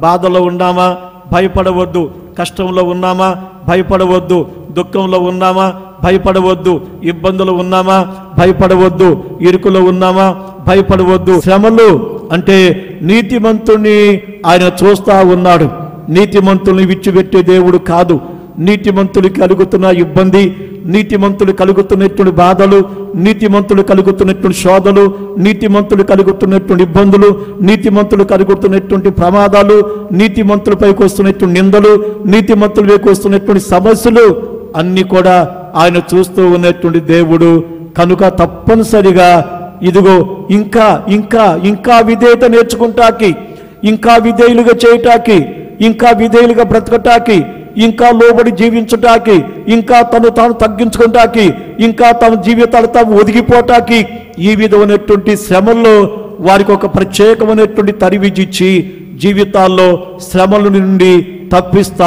బాధలో ఉన్నామా? భయపడవద్దు. కష్టంలో ఉన్నామా? భయపడవద్దు. దుఃఖంలో ఉన్నామా? భయపడవద్దు. ఇబ్బందులు ఉన్నామా? భయపడవద్దు. ఇరుకులో ఉన్నామా? భయపడవద్దు. శ్రమలు అంటే నీతిమంతుని ఆయన చూస్తా ఉన్నాడు. నీతిమంతుల్ని విడిచిపెట్టే దేవుడు కాదు. నీతిమంతుడికి కలుగుతున్న ఇబ్బంది, నీతిమంతుడు కలుగుతున్నటువంటి బాధలు, నీతిమంతుడు కలుగుతున్నటువంటి శోధలు, నీతిమంతుడు కలుగుతున్నటువంటి ఇబ్బందులు, నీతిమంతుడు కలుగుతున్నటువంటి ప్రమాదాలు, నీతిమంతులపైకి వస్తున్నటువంటి నిందలు, నీతిమంతులపైకి వస్తున్నటువంటి సమస్యలు అన్నీ కూడా ఆయన చూస్తూ ఉన్నటువంటి దేవుడు. కనుక తప్పనిసరిగా ఇదిగో ఇంకా ఇంకా ఇంకా విధేయత నేర్చుకుంటాకి, ఇంకా విధేయులుగా చేయటానికి, ఇంకా విధేయులుగా బ్రతకటానికి, ఇంకా లోబడి జీవించటానికి, ఇంకా తను తాను తగ్గించుకుంటాకి, ఇంకా తన జీవితాలు తాము ఒదిగిపోటానికి ఈ విధమైనటువంటి శ్రమల్లో వారికి ఒక ప్రత్యేకమైనటువంటి తరివిజిచ్చి జీవితాల్లో శ్రమల నుండి తప్పిస్తారు.